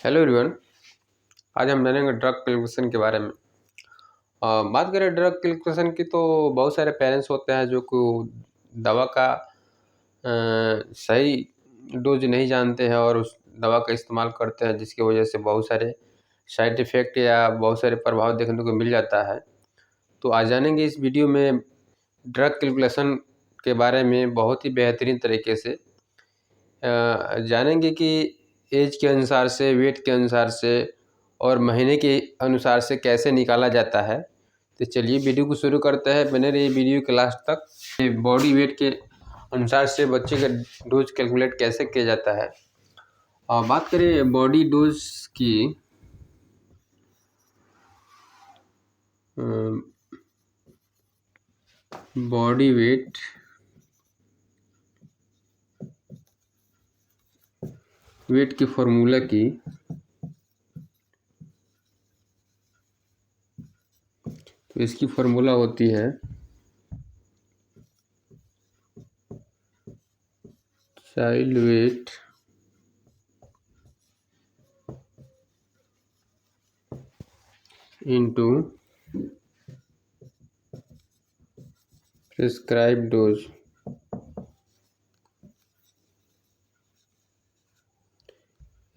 Hello everyone. आज हम जानेंगे ड्रग कैलकुलेशन के बारे में। बात करें ड्रग कैलकुलेशन की तो बहुत सारे पेरेंट्स होते हैं जो कि दवा का सही डोज नहीं जानते हैं और उस दवा का इस्तेमाल करते हैं, जिसकी वजह से बहुत सारे साइड इफ़ेक्ट या बहुत सारे प्रभाव देखने को मिल जाता है। तो आज जानेंगे इस वीडियो में ड्रग कैलकुलेशन के बारे में बहुत ही बेहतरीन तरीके से। जानेंगे कि एज के अनुसार से, वेट के अनुसार से और महीने के अनुसार से कैसे निकाला जाता है। तो चलिए वीडियो को शुरू करते हैं। बने रहिए वीडियो के लास्ट तक। बॉडी वेट के अनुसार से बच्चे का डोज कैलकुलेट कैसे किया जाता है। और बात करें बॉडी डोज की, बॉडी वेट की फॉर्मूला की, तो इसकी फॉर्मूला होती है child weight into prescribe dose.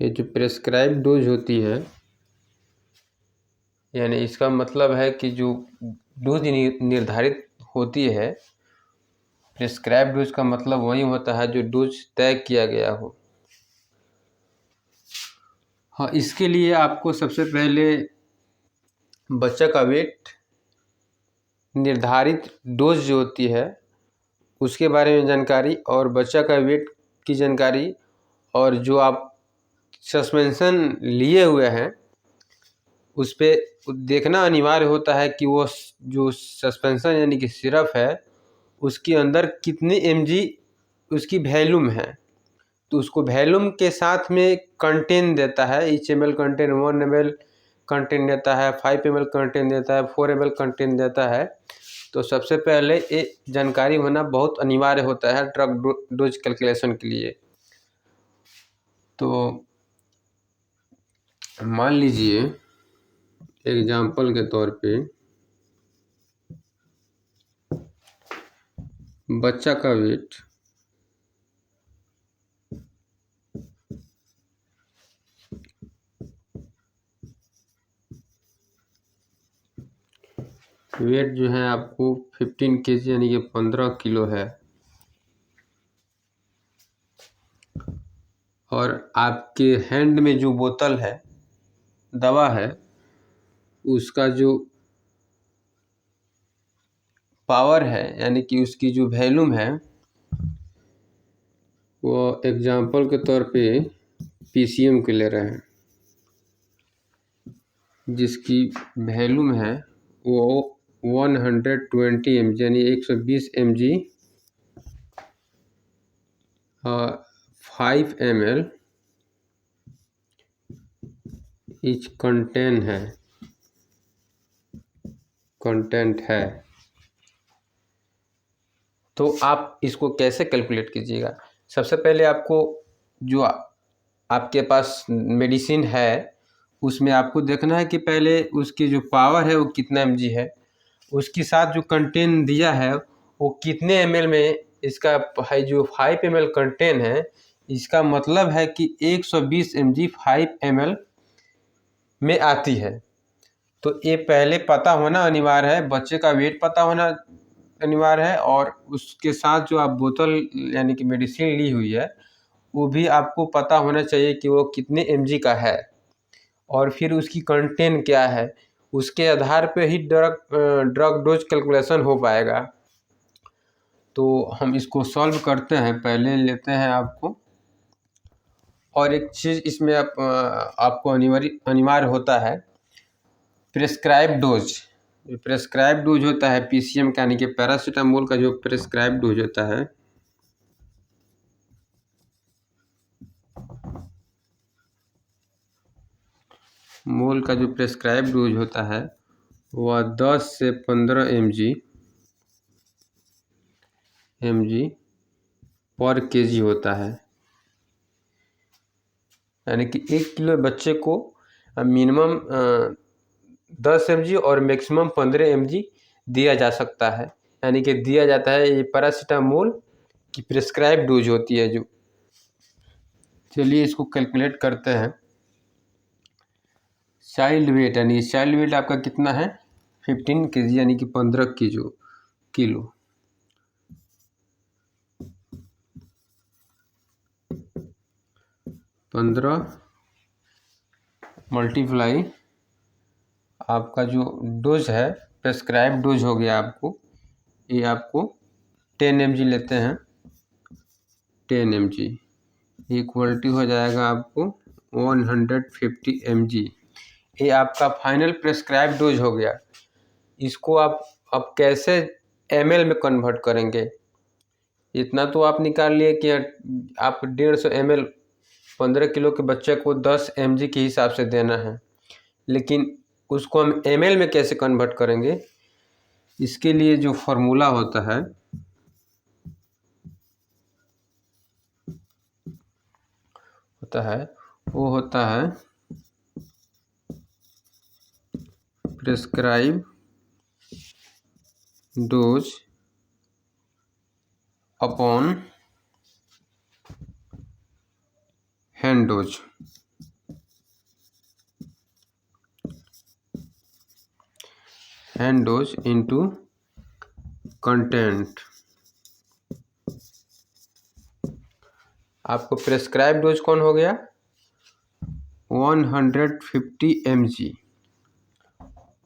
ये जो प्रेस्क्राइब डोज होती है, यानी इसका मतलब है कि जो डोज निर्धारित होती है, प्रेस्क्राइब डोज का मतलब वही होता है जो डोज तय किया गया हो। हाँ, इसके लिए आपको सबसे पहले बच्चा का वेट, निर्धारित डोज जो होती है उसके बारे में जानकारी, और बच्चा का वेट की जानकारी, और जो आप सस्पेंशन लिए हुए हैं उस पे देखना अनिवार्य होता है कि वो जो सस्पेंशन यानी कि सिरप है उसके अंदर कितने mg उसकी वैल्यूम है। तो उसको वैल्यूम के साथ में कंटेन देता है। each ml contain 1 ml contain देता है, 5 ml कंटेन देता है, 4 ml कंटेन देता है। तो सबसे पहले ये जानकारी होना बहुत अनिवार्य होता है ड्रग डोज कैलकुलेशन के लिए। तो मान लीजिए एग्जाम्पल के तौर पे बच्चा का वेट जो है आपको 15 kg यानी कि 15 किलो है, और आपके हैंड में जो बोतल है, दवा है, उसका जो पावर है यानी कि उसकी जो वैल्यूम है वो एग्जाम्पल के तौर पे पीसीएम के ले रहे हैं, जिसकी वैल्यूम है वो 120 mg यानी 120 mg 5 ml इच कंटेंट है। तो आप इसको कैसे कैलकुलेट कीजिएगा। सबसे पहले आपको जो आपके पास मेडिसिन है उसमें आपको देखना है कि पहले उसकी जो पावर है वो कितना mg है, उसके साथ जो कंटेन दिया है वो कितने ml में इसका है। जो 5 ml कंटेन है, इसका मतलब है कि 120 mg 5 ml में आती है। तो ये पहले पता होना अनिवार्य है, बच्चे का वेट पता होना अनिवार्य है, और उसके साथ जो आप बोतल यानी कि मेडिसिन ली हुई है वो भी आपको पता होना चाहिए कि वो कितने mg का है, और फिर उसकी कंटेंट क्या है। उसके आधार पे ही ड्रग डोज कैलकुलेशन हो पाएगा। तो हम इसको सॉल्व करते हैं। पहले लेते हैं आपको, और एक चीज़ इसमें आपको अनिवार्य होता है प्रेस्क्राइब डोज। प्रेस्क्राइब डोज होता है पीसीएम का, यानी कि पैरासीटामोल का जो प्रेस्क्राइब डोज होता है मोल का जो प्रेस्क्राइब डोज होता है वह 10 से 15 mg पर केजी होता है। यानी कि 1 किलो बच्चे को मिनिमम 10 mg और मैक्सिमम 15 mg दिया जा सकता है, यानी कि दिया जाता है। ये पैरासीटामोल की प्रिस्क्राइब डोज होती है जो। चलिए इसको कैलकुलेट करते हैं। चाइल्ड वेट, यानी चाइल्ड वेट आपका कितना है 15 kg, यानी कि 15 किलो। पंद्रह मल्टीप्लाई आपका जो डोज है प्रेस्क्राइब डोज हो गया आपको, ये आपको 10 mg लेते हैं, 10 mg इक्वल टू हो जाएगा आपको 150 mg। ये आपका फाइनल प्रेस्क्राइब डोज हो गया। इसको आप अब कैसे ml में कन्वर्ट करेंगे? इतना तो आप निकाल लिए कि आप 150 ml 15 किलो के बच्चे को 10 mg के हिसाब से देना है, लेकिन उसको हम ml में कैसे कन्वर्ट करेंगे? इसके लिए जो फॉर्मूला होता है वो होता है prescribe dose upon hand dose. Hand dose into content. आपको प्रेस्क्राइब डोज कौन हो गया 150 mg,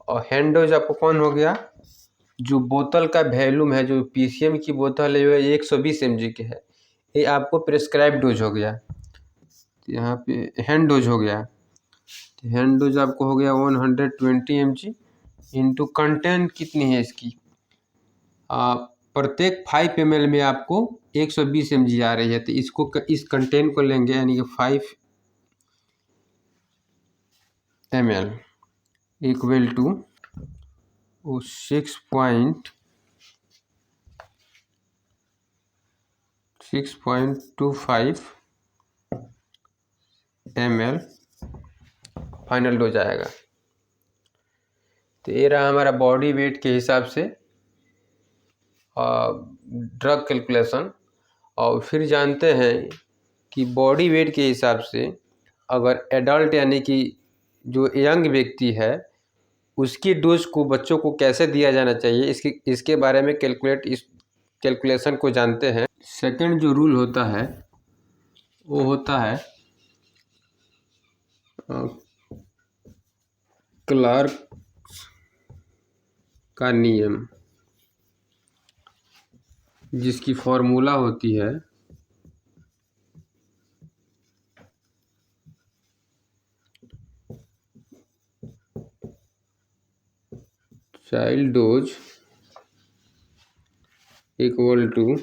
और हैंड डोज आपको कौन हो गया, जो बोतल का वैल्यूम है, जो PCM की बोतल है, जो 120 mg की है, ये आपको प्रेस्क्राइब डोज हो गया। यहाँ पे हैंड डोज हो गया, हैंड डोज आपको हो गया 120 mg इंटू कंटेंट कितनी है इसकी, प्रत्येक 5 ml में आपको 120 mg आ रही है, तो इसको इस कंटेंट को लेंगे, यानी कि 5 ml equal to 6.25 ml final dose आएगा। तो ये रहा हमारा बॉडी वेट के हिसाब से ड्रग कैलकुलेशन। और फिर जानते हैं कि बॉडी वेट के हिसाब से अगर एडल्ट यानी कि जो यंग व्यक्ति है उसकी डोज को बच्चों को कैसे दिया जाना चाहिए, इसके बारे में इस कैलकुलेशन को जानते हैं। सेकंड जो रूल होता है वो होता है क्लार्क का नियम, जिसकी फॉर्मूला होती है child dose equal to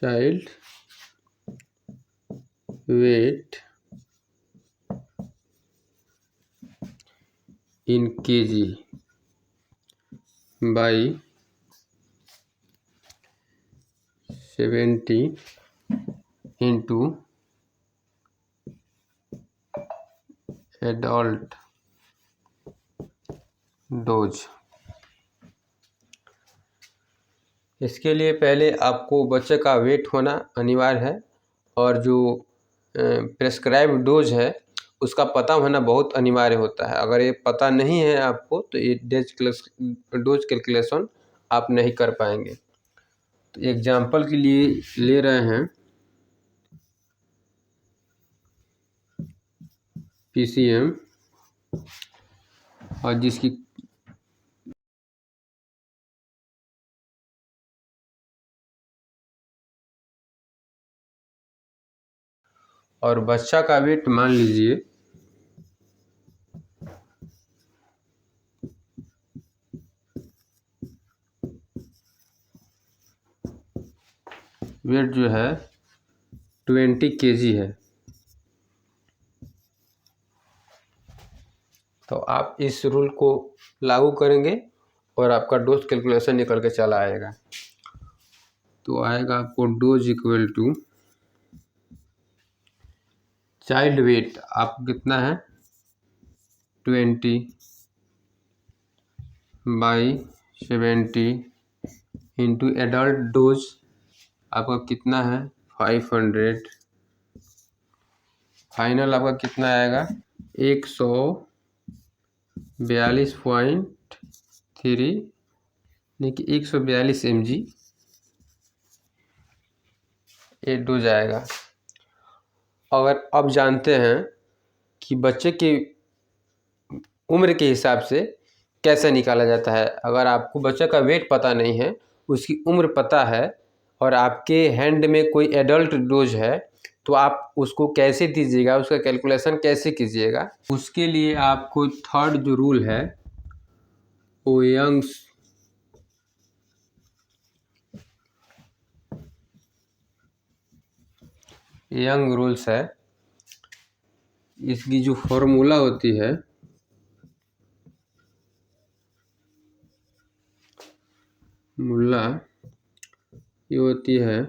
child weight in kg by 70 into adult dose. इसके लिए पहले आपको बच्चे का वेट होना अनिवार्य है, और जो प्रेस्क्राइब डोज है उसका पता होना बहुत अनिवार्य होता है। अगर ये पता नहीं है आपको तो ये डोज कैलकुलेशन आप नहीं कर पाएंगे। तो एग्जाम्पल के लिए ले रहे हैं PCM, और जिसकी और बच्चा का वेट मान लीजिए वेट जो है 20 kg है। तो आप इस रूल को लागू करेंगे और आपका डोज कैलकुलेशन निकल के चला आएगा। तो आएगा आपको dose equal to child weight आपको कितना है 20/70 इंटू एडल्ट डोज आपका कितना है 500, फाइनल आपका कितना आएगा 142.3 यानी कि 142 mg ये डोज आएगा। अगर अब जानते हैं कि बच्चे की उम्र के हिसाब से कैसे निकाला जाता है। अगर आपको बच्चे का वेट पता नहीं है, उसकी उम्र पता है और आपके हैंड में कोई एडल्ट डोज है, तो आप उसको कैसे दीजिएगा, उसका कैलकुलेशन कैसे कीजिएगा। उसके लिए आपको थर्ड जो रूल है वो यंग रूल्स है। इसकी जो फॉर्मूला होती है ये होती है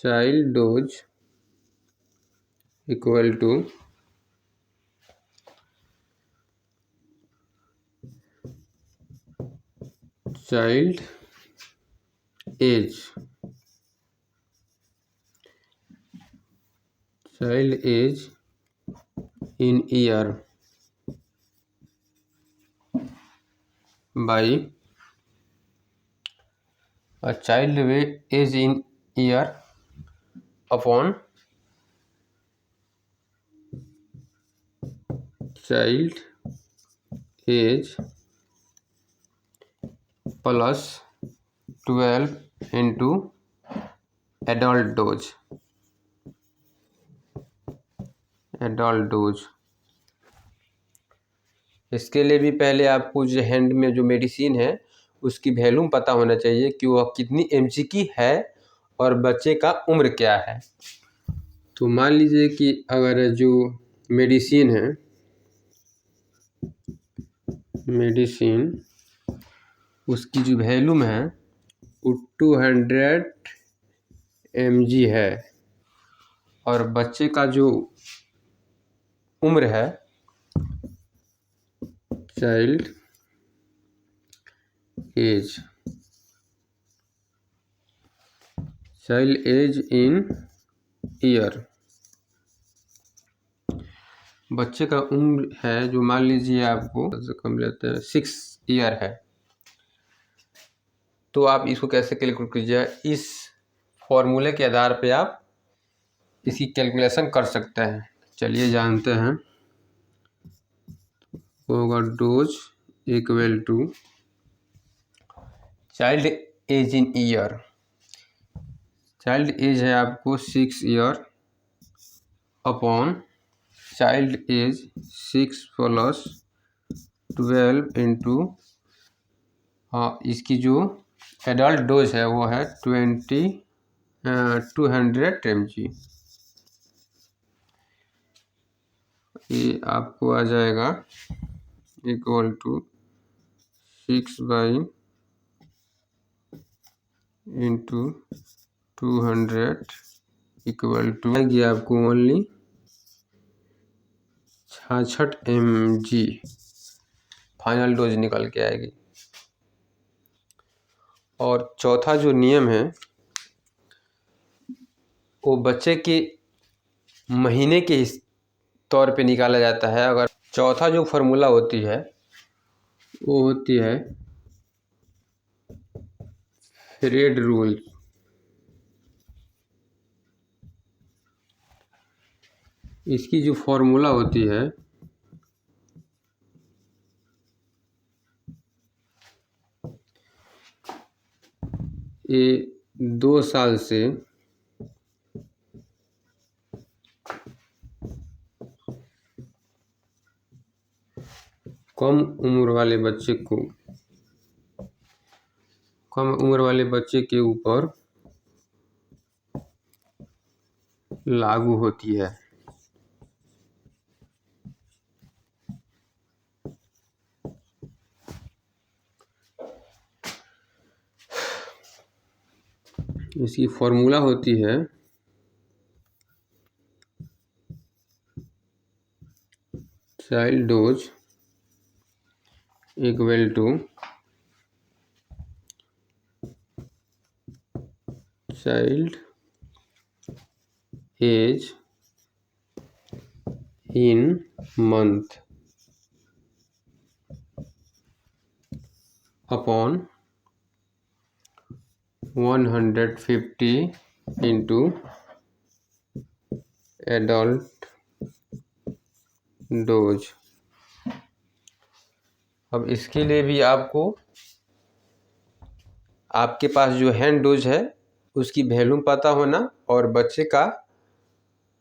child dose equal to child age in year by child age in year upon child age plus 12 into adult dose. इसके लिए भी पहले आपको जो हैंड में जो मेडिसिन है उसकी वैल्यूम पता होना चाहिए कि वह कितनी mg की है और बच्चे का उम्र क्या है। तो मान लीजिए कि अगर जो मेडिसिन है उसकी जो वैल्यूम है वो 200 mg है और बच्चे का जो उम्र है चाइल्ड एज इन ईयर, बच्चे का उम्र है जो मान लीजिए आपको कम लेते हैं 6 ईयर है, तो आप इसको कैसे कैलकुलेट कीजिए। इस फॉर्मूले के आधार पे आप इसकी कैलकुलेशन कर सकते हैं। चलिए जानते हैं। होगा dose equal to child age in year. Child age है आपको 6 year upon child age 6 plus 12 into इसकी जो एडल्ट डोज है वो है 200 mg। ये आपको आ जाएगा equal to 6 into 200 equal to आएगी आपको ओनली 66 mg फाइनल डोज निकल के आएगी। और चौथा जो नियम है वो बच्चे के महीने के तौर पे निकाला जाता है। अगर चौथा जो फॉर्मूला होती है वो होती है रेड रूल। इसकी जो फॉर्मूला होती है ये 2 साल से कम उम्र वाले बच्चे के ऊपर लागू होती है। इसकी फॉर्मूला होती है child dose equal to child age in month upon 150 into adult dose. अब इसके लिए भी आपको आपके पास जो हैंड डोज है उसकी वैल्यू पता होना और बच्चे का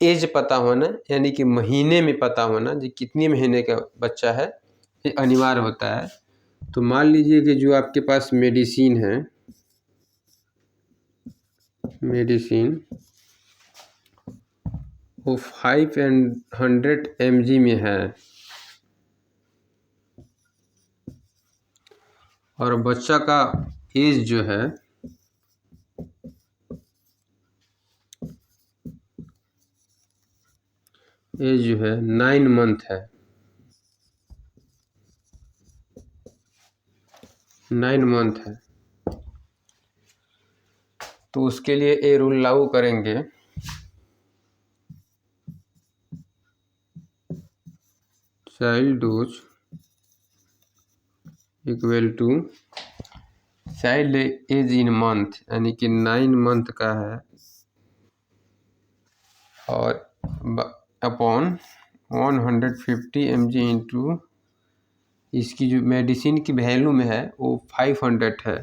एज पता होना, यानी कि महीने में पता होना जो कितने महीने का बच्चा है, ये अनिवार्य होता है। तो मान लीजिए कि जो आपके पास मेडिसिन है, मेडिसिन वो 500 mg में है और बच्चा का एज जो है एज जो है 9 मंथ है, 9 मंथ है। तो उसके लिए ये रूल लागू करेंगे, child dose equal to child age in month, यानी कि 9 मंथ का है, और अपॉन 150 mg इंटू इसकी जो मेडिसिन की वैल्यू में है वो 500 है,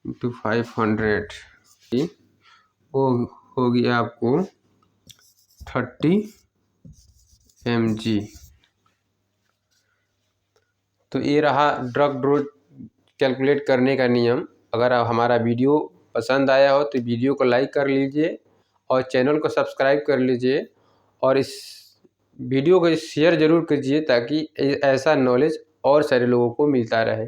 इंटू 500 वो होगी आपको 30 mg। तो ये रहा ड्रग डोज कैलकुलेट करने का नियम। अगर हमारा वीडियो पसंद आया हो तो वीडियो को लाइक कर लीजिए और चैनल को सब्सक्राइब कर लीजिए और इस वीडियो को शेयर ज़रूर कीजिए ताकि ऐसा नॉलेज और सारे लोगों को मिलता रहे।